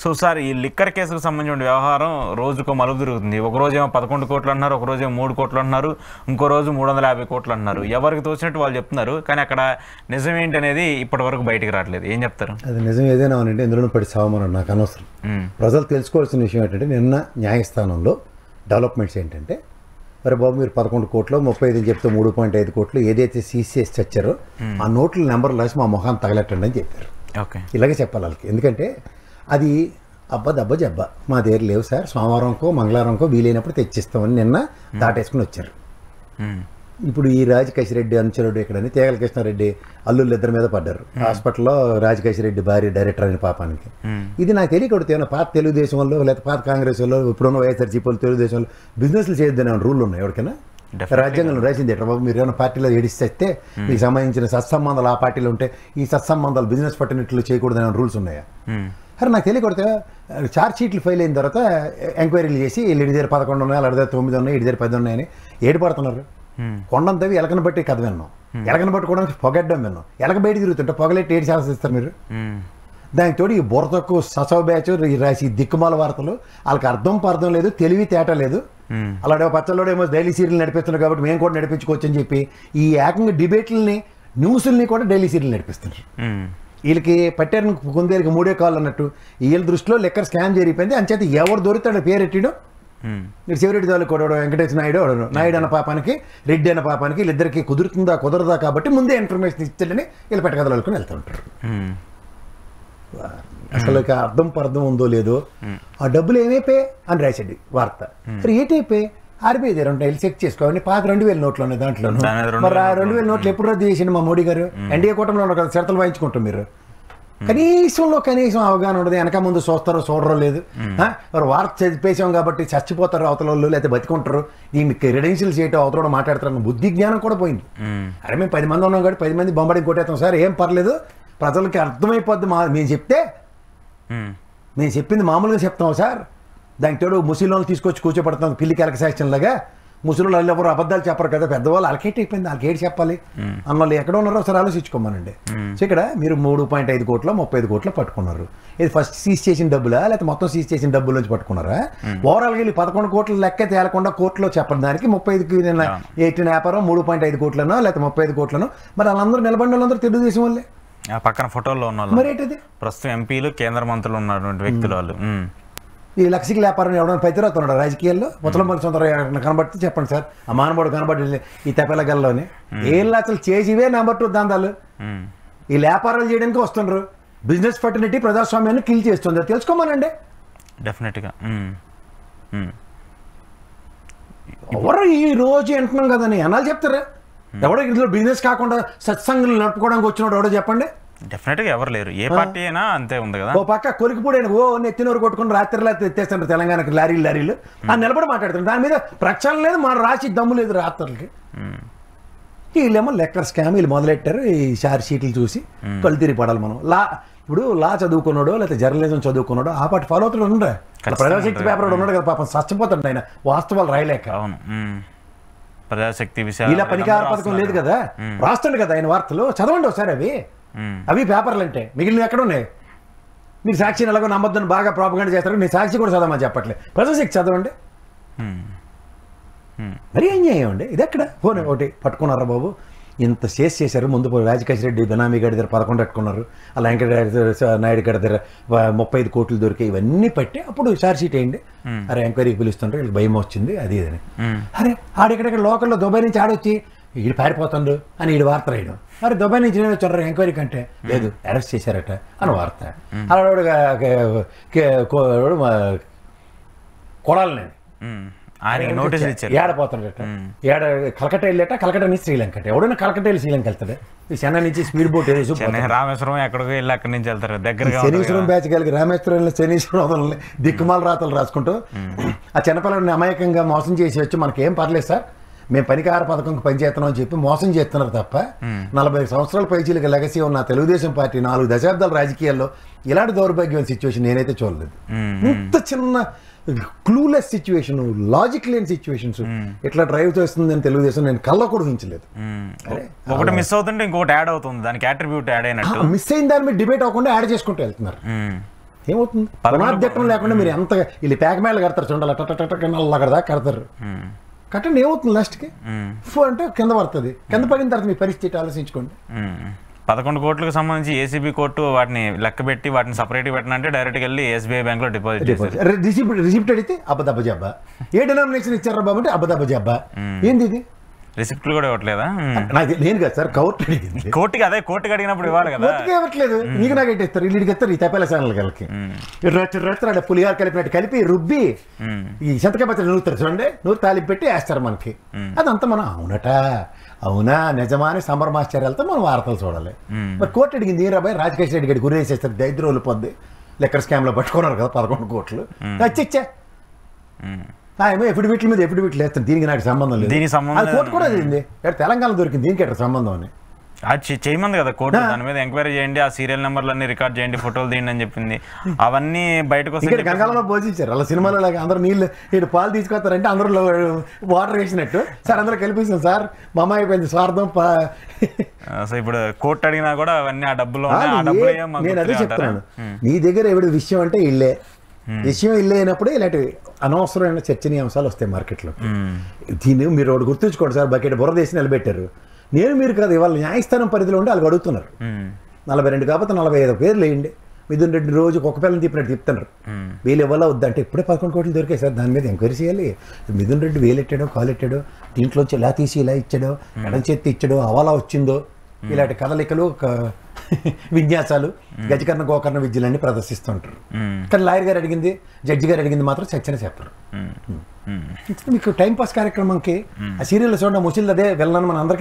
So sir ఈ liquor కేసుకు సంబంధించిన వ్యవహారం రోజుకో మలుపు తిరుగుతుంది. ఒక రోజేమో 11 కోట్లు అంటున్నారు, ఒక రోజేమో 3 కోట్లు అంటున్నారు, ఇంకో రోజు 350 కోట్లు అంటున్నారు. ఎవరికి తోచినట్టు వాళ్ళు చెప్తున్నారు, కానీ అక్కడ నిజం ఏంటి అనేది ఇప్పటి వరకు బయటికి రావట్లేదు. ఏం చెప్తారు? అది నిజం ఏదైనా అంటే ఇందులో పడి సావమని నాకు అనవసరం. ప్రజలు తెలుసుకోవాల్సిన విషయం ఏంటంటే నిన్న న్యాయస్థానంలో డెవలప్మెంట్స్ ఏంటంటే, మరి బాబు మీరు 11 కోట్లు 35 చెప్తే 3.5 కోట్లు ఏదైతే సీసీఎస్ చచ్చారో ఆ నోట్ల నెంబర్లు రాసి మా మొహాన్ని తగలెట్టండి అని చెప్పారు. ఓకే, ఇలాగే చెప్పాలి వాళ్ళకి. ఎందుకంటే అది దబ్బ జబ్బ మా దగ్గర లేవు సార్, సోమవారంకో మంగళవారంకో వీలైనప్పుడు తెచ్చిస్తామని నిన్న దాటేసుకుని వచ్చారు. ఇప్పుడు ఈ రాజకేశ్వరెడ్డి అనుచరుడు ఇక్కడని తేగల కృష్ణారెడ్డి అల్లుళ్ళు ఇద్దరి మీద పడ్డారు హాస్పిటల్లో. రాజకేశ్వరెడ్డి భార్య డైరెక్టర్ అయిన పాపానికి ఇది నాకు తెలియకూడదు. ఏమైనా పాత తెలుగుదేశం వాళ్ళు లేకపోతే పాత కాంగ్రెస్ వాళ్ళు ఇప్పుడున్న వైఎస్ఆర్సీపీ వాళ్ళు తెలుగుదేశం వాళ్ళు బిజినెస్లు చేయొద్దని రూల్ ఉన్నాయి ఎవరికైనా? రాజ్యాంగంలో రాసింది ఎట్లా బాబు, మీరు ఏమైనా పార్టీలో ఏడిస్తే మీకు సంబంధించిన సత్సంబంధాలు ఆ పార్టీలో ఉంటే ఈ సత్సంబంధాలు బిజినెస్ పట్టినట్లు చేయకూడదని రూల్స్ ఉన్నాయా? అరే నాకు తెలియకూడదు. ఛార్జ్ షీట్లు ఫెయిల్ అయిన తర్వాత ఎంక్వైరీలు చేసి వీళ్ళు ఇడి దగ్గర 11 ఉన్నాయి, వాళ్ళ దగ్గర 9 ఉన్నాయి, ఇడి దగ్గర 10 ఉన్నాయని ఏడిపడుతున్నారు. కొండంతవి ఎలకను బట్టి కథ విన్నాం, ఎలకను పట్టుకోవడానికి పొగడ్డం విన్నాం. ఎలక బయట తిరుగుతుంటే పొగలెట్టి ఏడు శాసిస్తారు మీరు. దానికి తోడు ఈ బుర్రతకు ససవ బ్యాచ్ రాసి దిక్కుమాల వార్తలు వాళ్ళకి అర్థం లేదు, తెలివి తేట లేదు. అలాగే పచ్చళ్ళోడు ఏమో డైలీ సీరియల్ నడిపిస్తున్నారు కాబట్టి మేము కూడా నడిపించుకోవచ్చు అని చెప్పి ఈ ఏకంగా డిబేట్లని న్యూస్ని కూడా డైలీ సీరియల్ నడిపిస్తున్నారు. వీళ్ళకి పట్టారు కుందేరికి 3 కాళ్ళు అన్నట్టు వీళ్ళ దృష్టిలో లెక్కర్ స్కామ్ జరిగిపోయింది. అంచేత ఎవరు దొరుకుతాడో పేరెట్టిడో మీరు శివరెడ్డి దాలు కొడవడం, వెంకటేశ్వర నాయుడు అన్న పాపానికి రెడ్డి అన్న పాపానికి వీళ్ళిద్దరికి కుదరదా కాబట్టి ముందే ఇన్ఫర్మేషన్ ఇచ్చాడని వీళ్ళు పెట్టగదలుకొని వెళ్తూ ఉంటారు. అసలు అర్థం ఉందో లేదో ఆ డబ్బులు ఏమైపోయి అని రాశాడు వార్త. మరి ఏటైపోయి ఆర్బీఐ దగ్గర ఉంటాయి, చెక్ చేసుకోవాలి. పాత 2000 నోట్లు ఉన్నాయి దాంట్లోనూ. మరి ఆ 2000 నోట్లు ఎప్పుడు రద్దు చేసిండు మా మోడీ గారు? ఎన్డీఏ కూటమిలో ఉన్నారు కదా, షరతులు వాయించుకుంటారు మీరు. కనీసం అవగాహన ఉండదు, వెనక ముందు చూడరో లేదు. మరి వార్త చదివేసాం కాబట్టి చచ్చిపోతారు అవతల వాళ్ళు, లేకపోతే బతికుంటారు. దీనికి క్రెడెన్షియల్స్ చేయటం అవతల మాట్లాడతారు, బుద్ధి జ్ఞానం కూడా పోయింది. అరే మేము 10 మంది ఉన్నాం కాబట్టి 10 మంది బొమ్మడికి కొట్టేస్తాం సార్, ఏం పర్లేదు ప్రజలకి అర్థమైపోద్ది. మేము చెప్పింది మామూలుగా చెప్తాం సార్. దానికి తోడు ముసలిళ్ళు తీసుకొచ్చి కూర్చోబెడతాం పిల్లికి ఎలక సెక్షన్ లాగా. ముసలిళ్ళు వాళ్ళు ఎవరు అబద్ధాలు చెప్పరు కదా, పెద్దవాళ్ళు అలకేట్ అయిపోయింది, వాళ్ళకేటి చెప్పాలి అన్న వాళ్ళు ఎక్కడ ఉన్నారో ఒకసారి ఆలోచించుకోమనండి. సో ఇక్కడ మీరు 3.5 కోట్లు 35 కోట్లు పట్టుకున్నారు. ఇది ఫస్ట్ సీజ్ చేసిన డబ్బులా లేకపోతే మొత్తం సీజ్ చేసిన డబ్బుల నుంచి పట్టుకున్నారా? ఓవరాల్గా వెళ్ళి 11 కోట్ల లెక్క తేలకుండా కోర్టులో చెప్పండి. దానికి 35కి ఎట్టిన వ్యాపారం 3.5 కోట్లనో లేకపోతే 35 కోట్లనో. మరి వాళ్ళందరూ నిలబడిన వాళ్ళందరూ తెలుగుదేశం వాళ్ళే. పక్కన ఫోటోల్లో ఉన్న మరి ఏంటది ప్రస్తుతం ఎంపీలు కేంద్ర మంత్రులు ఉన్నటువంటి వ్యక్తులు వాళ్ళు. ఈ లక్షకి వ్యాపారం ఎవరైనా పైతిరాతున్నాడు రాజకీయాల్లో? ముసలమ్మకి సొంత కనబడితే చెప్పండి సార్. ఆ మానవుడు కనబడి ఈ తెప్పలగల్లోనే ఏం అసలు చేసివే నెంబర్ 2 దందాలు. ఈ వ్యాపారాలు చేయడానికి వస్తుండ్రు. బిజినెస్ ఫర్టిలిటీ ప్రజాస్వామ్యాన్ని కిల్ చేస్తుంది, తెలుసుకోమనండి. డెఫినెట్గా ఎవరు ఈ రోజు అంటున్నాం కదని అనాలు చెప్తారా? ఎవడో ఇంట్లో బిజినెస్ కాకుండా సత్సంగులు నడుపుకోవడానికి వచ్చినాడు ఎవడో చెప్పండి. డెఫినెట్గా ఎవరు లేరు, ఏ పార్టీ అయినా అంతే ఉంది కదా. ఓ పక్క కొలికిపూడైన నెత్తినోరు కొట్టుకుని రాత్రి ఎత్తేస్తారు తెలంగాణకి లారీలు ఆ నిలబడి మాట్లాడుతున్నారు. దాని మీద ప్రక్షాళన లేదు, మన రాసి దమ్ము లేదు రాత్రులకి. వీళ్ళేమో లెక్కర్ స్కామ్ వీళ్ళు మొదలెట్టారు. ఈ షార్ షీట్లు చూసి కళ్ళు తిరిగి పడాలి మనం. ఇప్పుడు లా చదువుకున్నాడో లేకపోతే జర్నలిజం చదువుకున్నాడో ఆ పాటు ఫాలో అవుతాడు ఉండరా? ప్రజాశక్తి పేపర్ ఉన్నాడు కదా పాపం, చచ్చిపోతాడు ఆయన వాస్తవాలు రాయలేక. అవును, ప్రజాశక్తి విషయాలు ఇలా పనికార పథకం లేదు కదా, రాస్తాడు కదా ఆయన వార్తలు. చదవండి ఒకసారి అవి పేపర్లు అంటే. మిగిలిన ఎక్కడ ఉన్నాయి? మీరు సాక్షిని ఎలాగో నమ్మొద్దని బాగా ప్రాపగండా చేస్తారు. నేను సాక్షి కూడా చదవమని చెప్పట్లేదు, ప్రజాశక్తి చదవండి. మరీ అన్యాయం అండి ఇది. ఎక్కడ ఫోన్ ఒకటి పట్టుకున్నారా బాబు, ఇంత చేశారు. ముందు రాజకేశ్వరెడ్డి బెనామీ గడి దగ్గర 11 పెట్టుకున్నారు, అలా వెంకట నాయుడు గడి దగ్గర 35 కోట్లు దొరికాయి. ఇవన్నీ పట్టి అప్పుడు ఛార్జ్ షీట్ వేయండి. అరే ఎంక్వైరీకి పిలుస్తుంటారు, వీళ్ళకి భయం వచ్చింది అది ఇదని. అరే ఆడెక్కడెక్కడ లోకల్లో దుబాయ్ నుంచి ఆడొచ్చి ఈడు పారిపోతుండు అని ఈడు వార్త రాయడం. మరి దుబాయ్ నుంచి నేను వచ్చారు ఎంక్వైరీ కంటే లేదు అరెస్ట్ చేశారట అని వార్త. అలా కొడాలని ఏడపోతాడట, కలకట్ట వెళ్ళేట, కలకట్ట నుంచి శ్రీలంక. ఎవడైనా కలకట్ట వెళ్ళి శ్రీలంక వెళ్తాడు. ఈ చెన్నై నుంచి స్పీడ్ బోట్ రామేశ్వరం ఎక్కడికి వెళ్ళి అక్కడి నుంచి వెళ్తారు దగ్గర. శనీశ్వరం బ్యాచ్ కలిగి రామేశ్వరం శనీశ్వరం దిక్కుమాల రాతలు రాసుకుంటూ ఆ చిన్నపిల్లల్ని అమాయకంగా మోసం చేసి వచ్చి మనకేం పర్లేదు సార్, మేము పనికార పథకంకి పనిచేస్తున్నాం అని చెప్పి మోసం చేస్తున్నారు తప్ప 40 సంవత్సరాల పైచీలకు లెగసీ ఉన్న తెలుగుదేశం పార్టీ 4 దశాబ్దాల రాజకీయాల్లో ఇలాంటి దౌర్భాగ్యమైన సిచ్యువేషన్ నేనైతే చూడలేదు. ఇంత చిన్న క్లూలెస్ సిచ్యువేషన్, లాజిక్ లేని సిచ్యువేషన్స్ ఇట్లా డ్రైవ్ చేస్తుందని తెలుగుదేశం నేను కళ్ళ కూడా ఊహించలేదు. ఒకటి మిస్ అవుతుంటే ఇంకోటి యాడ్ అవుతుంది, దానికి అట్రిబ్యూట్ యాడ్ అయినట్టు. మిస్ అయిన దాని మీద డిబేట్ అవ్వకుండా యాడ్ చేసుకుంటూ వెళ్తున్నారు. ఏమవుతుంది? పునాధ్యక్షం లేకుండా మీరు ఎంత వీళ్ళు పేకమేళ కడతారు చూడాలి, అక్కడ దాకా కడతారు. కట్టండి, ఏమవుతుంది లాస్ట్కి? అంటే కింద పడుతుంది. కింద పడిన తర్వాత మీ పరిస్థితి ఆలోచించుకోండి. 11 కోట్లకు సంబంధించి ఏసీబీ కోర్టు వాటిని లెక్క పెట్టి వాటిని సపరేట్గా పెట్టినంటే డైరెక్ట్గా వెళ్ళి ఎస్బీఐ బ్యాంక్లో డిపాజిట్ చేస్తారు. రిసిప్ట్ అడిగితే అబ్బదబ్బ జబ్బా. ఏ డినామినేషన్ ఇచ్చారా బాబు అంటే అబ్బదబ్బ జబ్బా. ఏంది ఇది? రిసిప్ట్లు కూడా ఇవ్వట్లేదా? నేను కదా సార్, కోర్టు అడిగింది. కోర్టుకి అదే కోర్టుకి అడిగినప్పుడు ఇవ్వాలి కదా. కోర్టుకి ఇవ్వట్లేదు, నీకు నాకు ఎట్టేస్తారు, వీళ్ళకి ఇస్తారు. ఈ తప్పేల ఛానల్ కలికి రచ్చ పులిహార కలిపినట్టు కలిపి రుబ్బి ఈ సంతకాయ పచ్చడి నూరుతారు చూడండి, నూరు తాలింపు పెట్టి వేస్తారు మనకి. అదంతా మనం అవునట అవునా నిజమా అని సంబరమాశ్చర్యాలతో మనం వార్తలు చూడాలి. మరి కోర్టు అడిగింది ఏ రాబాయ్, రాజకేష్ రెడ్డి గడి గురి వేసేస్తారు, దరిద్రోలు పొద్దు లెక్కర్ స్కామ్లో పట్టుకున్నారు కదా 11 కోట్లు. వచ్చా ఏమో ఎఫిడవిట్ల మీద ఎఫిడవిట్లు వేస్తాను, దీనికి నాకు సంబంధం లేదు. దీనికి సంబంధం అది కోర్టు కూడా అయింది, తెలంగాణ దొరికింది, దీనికి ఎట్లా సంబంధం అని అది చేయమంది కదా కోర్టు. దాని మీద ఎంక్వైరీ చేయండి, ఆ సీరియల్ నెంబర్లన్నీ రికార్డ్ చేయండి, ఫోటోలు తీయండి అని చెప్పింది. అవన్నీ బయటకు వస్తాయి. గంగాలలో పోషించారు అలా సినిమాలో లాగా అందరూ నీళ్ళు ఇటు పాలు తీసుకొస్తారంటే అందరూ వాటర్ వేసినట్టు. సార్ అందరూ కల్పిస్తాం సార్, మా అమ్మాయి అయిపోయింది స్వార్థం. సో ఇప్పుడు కోర్టు అడిగినా కూడా అవన్నీ ఆ డబ్బులు. నేను అదే చెప్తున్నాను, నీ దగ్గర ఎవడి విషయం అంటే ఇల్లే విషయం ఇల్లే అయినప్పుడే ఇలాంటి అనవసరమైన చర్చనీయాంశాలు వస్తాయి మార్కెట్లో. దీన్ని మీరు ఒకటి గుర్తుంచుకోండి సార్, బకెట్ బుర్ర తీసి నిలబెట్టారు. మీరు కాదు, ఇవాళ న్యాయస్థానం పరిధిలో ఉండి వాళ్ళు అడుగుతున్నారు. 42 కాకపోతే 45 పేర్లు వేయండి. మిథున్ రెడ్డి రోజుకి ఒక పిల్లలు తిప్పినట్టు తిప్పుతున్నారు. వీళ్ళు ఇవ్వాలా వద్దంటే ఇప్పుడే 11 కోట్లు దొరికాయి సార్, దాని మీద ఎంక్వైరీ చేయాలి. మిథున్ రెడ్డి వేలెట్టాడో కాలెట్టాడో, దీంట్లోంచి ఇలా తీసి ఇలా ఇచ్చాడో, ఎడం చేతి ఇచ్చాడో, అవాలా వచ్చిందో, ఇలాంటి కదలికలు విన్యాసాలు గజకర్ణ గోకర్ణ విద్యలన్నీ ప్రదర్శిస్తుంటారు. కానీ లాయర్ గారు అడిగింది, జడ్జి గారు అడిగింది మాత్రం చచ్చని చెప్పరు. మీకు టైంపాస్ కార్యక్రమంకి ఆ సీరియల్ చూడండి, ముసిల్ అదే వెళ్ళాలని మన అందరికీ